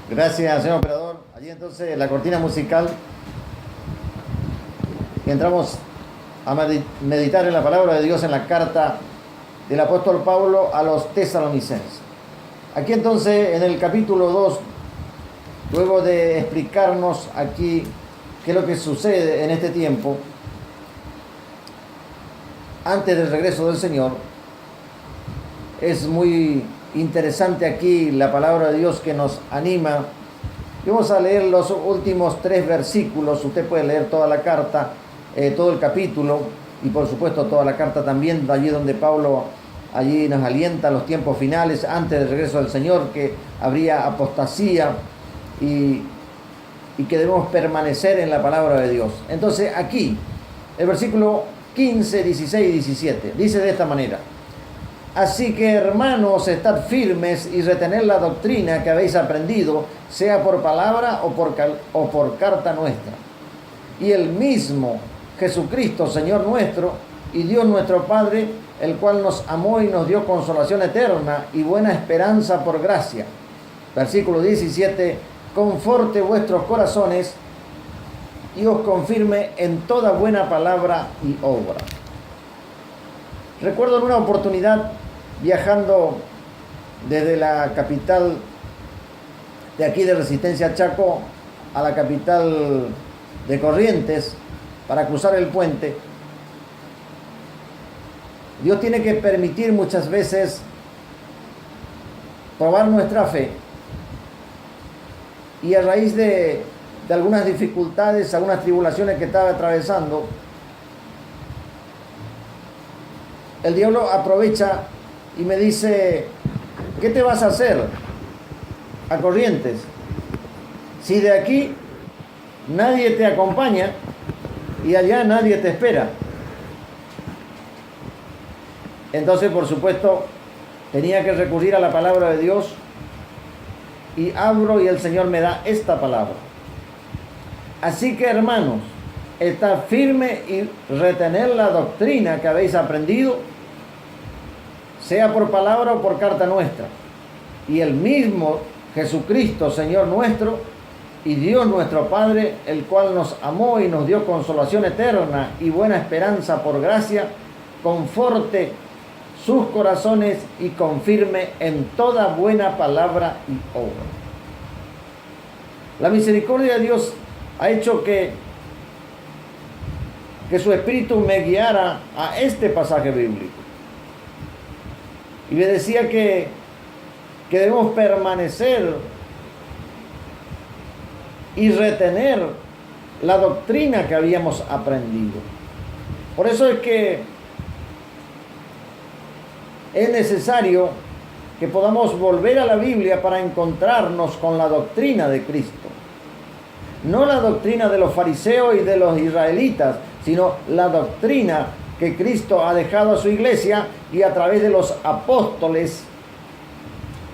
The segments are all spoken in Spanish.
Gracias, señor operador. Allí entonces la cortina musical y entramos a meditar en la palabra de Dios en la carta del apóstol Pablo a los tesalonicenses. Aquí entonces en el capítulo 2, luego de explicarnos aquí qué es lo que sucede en este tiempo, antes del regreso del Señor, es muy interesante aquí la palabra de Dios que nos anima. Y vamos a leer los últimos 3 versículos. Usted puede leer toda la carta, todo el capítulo y por supuesto toda la carta también, allí donde Pablo allí nos alienta a los tiempos finales, antes del regreso del Señor, que habría apostasía y que debemos permanecer en la palabra de Dios. Entonces aquí, el versículo 15, 16 y 17, dice de esta manera: así que, hermanos, estad firmes y retened la doctrina que habéis aprendido, sea por palabra o por carta nuestra. Y el mismo Jesucristo, Señor nuestro, y Dios nuestro Padre, el cual nos amó y nos dio consolación eterna y buena esperanza por gracia. Versículo 17, conforte vuestros corazones y os confirme en toda buena palabra y obra. Recuerdo en una oportunidad, viajando desde la capital de aquí de Resistencia Chaco a la capital de Corrientes para cruzar el puente, Dios tiene que permitir muchas veces probar nuestra fe, y a raíz de algunas dificultades, algunas tribulaciones que estaba atravesando, el diablo aprovecha y me dice: ¿qué te vas a hacer a Corrientes si de aquí nadie te acompaña y allá nadie te espera? Entonces, por supuesto, tenía que recurrir a la palabra de Dios, y abro y el Señor me da esta palabra: así que, hermanos, estad firme y retened la doctrina que habéis aprendido, sea por palabra o por carta nuestra. Y el mismo Jesucristo, Señor nuestro, y Dios nuestro Padre, el cual nos amó y nos dio consolación eterna y buena esperanza por gracia, conforte sus corazones y confirme en toda buena palabra y obra. La misericordia de Dios ha hecho que su Espíritu me guiara a este pasaje bíblico. Y me decía que debemos permanecer y retener la doctrina que habíamos aprendido. Por eso es que es necesario que podamos volver a la Biblia para encontrarnos con la doctrina de Cristo. No la doctrina de los fariseos y de los israelitas, sino la doctrina que Cristo ha dejado a su iglesia, y a través de los apóstoles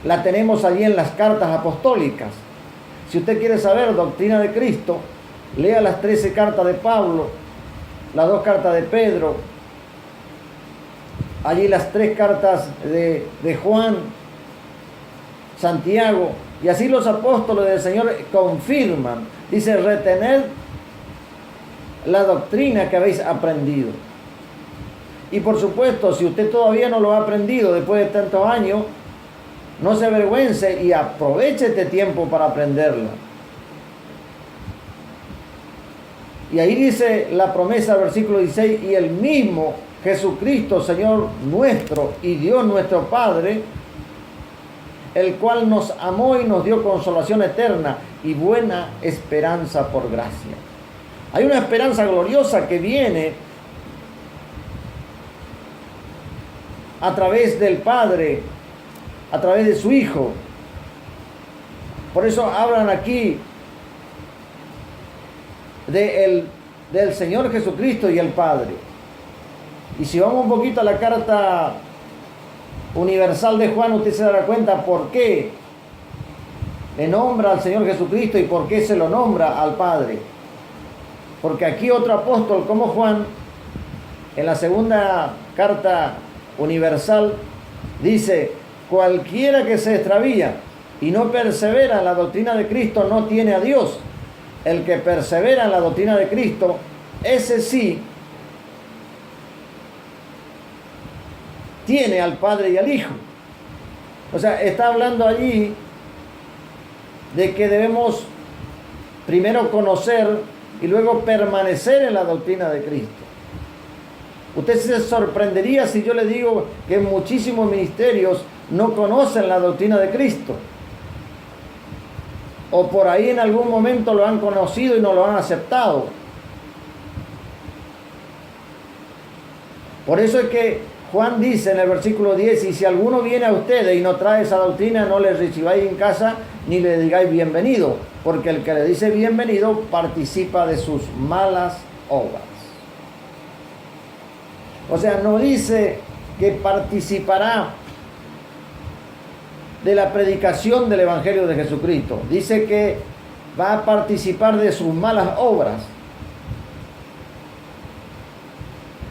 la tenemos allí en las cartas apostólicas. Si usted quiere saber doctrina de Cristo, lea las 13 cartas de Pablo, las 2 cartas de Pedro, allí las 3 cartas de Juan, Santiago, y así los apóstoles del Señor confirman. Dice: retened la doctrina que habéis aprendido. Y por supuesto, si usted todavía no lo ha aprendido después de tantos años, no se avergüence y aproveche este tiempo para aprenderla. Y ahí dice la promesa, versículo 16: y el mismo Jesucristo, Señor nuestro, y Dios nuestro Padre, el cual nos amó y nos dio consolación eterna y buena esperanza por gracia. Hay una esperanza gloriosa que viene a través del Padre, a través de su Hijo. Por eso hablan aquí del Señor Jesucristo y el Padre. Y si vamos un poquito a la carta universal de Juan, usted se dará cuenta por qué le nombra al Señor Jesucristo y por qué se lo nombra al Padre. Porque aquí otro apóstol como Juan, en la segunda carta universal, dice: cualquiera que se extravía y no persevera en la doctrina de Cristo no tiene a Dios. El que persevera en la doctrina de Cristo, ese sí tiene al Padre y al Hijo. O sea, está hablando allí de que debemos primero conocer y luego permanecer en la doctrina de Cristo. Usted se sorprendería si yo le digo que muchísimos ministerios no conocen la doctrina de Cristo. O por ahí en algún momento lo han conocido y no lo han aceptado. Por eso es que Juan dice en el versículo 10, y si alguno viene a ustedes y no trae esa doctrina, no le recibáis en casa ni le digáis bienvenido, porque el que le dice bienvenido participa de sus malas obras. O sea, no dice que participará de la predicación del Evangelio de Jesucristo. Dice que va a participar de sus malas obras.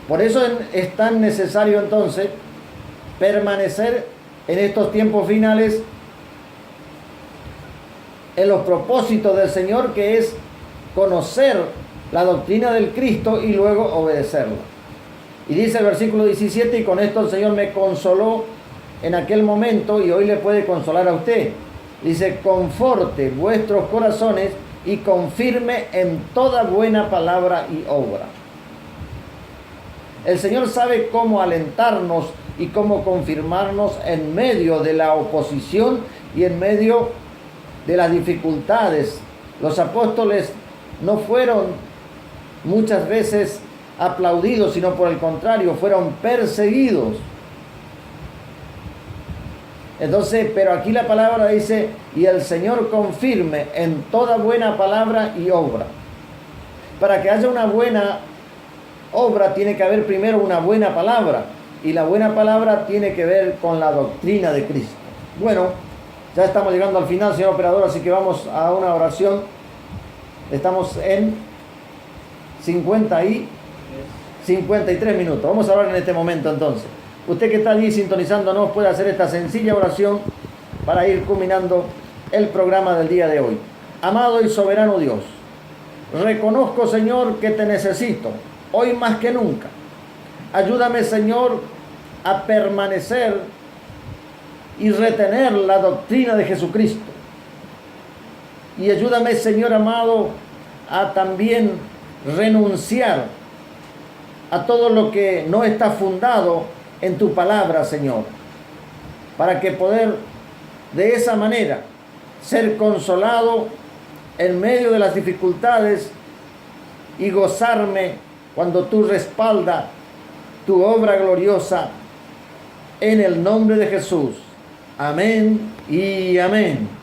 Por eso es tan necesario entonces permanecer en estos tiempos finales en los propósitos del Señor, que es conocer la doctrina del Cristo y luego obedecerla. Y dice el versículo 17, y con esto el Señor me consoló en aquel momento y hoy le puede consolar a usted. Dice, conforte vuestros corazones y confirme en toda buena palabra y obra. El Señor sabe cómo alentarnos y cómo confirmarnos en medio de la oposición y en medio de las dificultades. Los apóstoles no fueron muchas veces aplaudidos, sino por el contrario, fueron perseguidos. Entonces, pero aquí la palabra dice, y el Señor confirme en toda buena palabra y obra. Para que haya una buena obra tiene que haber primero una buena palabra, y la buena palabra tiene que ver con la doctrina de Cristo. Bueno, ya estamos llegando al final, señor operador, así que vamos a una oración. Estamos en 53 minutos. Vamos a orar en este momento entonces. Usted que está allí sintonizándonos puede hacer esta sencilla oración para ir culminando el programa del día de hoy. Amado y soberano Dios, reconozco, Señor, que te necesito, hoy más que nunca. Ayúdame, Señor, a permanecer y retener la doctrina de Jesucristo. Y ayúdame, Señor amado, a también renunciar a todo lo que no está fundado en tu palabra, Señor, para que poder de esa manera ser consolado en medio de las dificultades y gozarme cuando tú respaldas tu obra gloriosa en el nombre de Jesús. Amén y amén.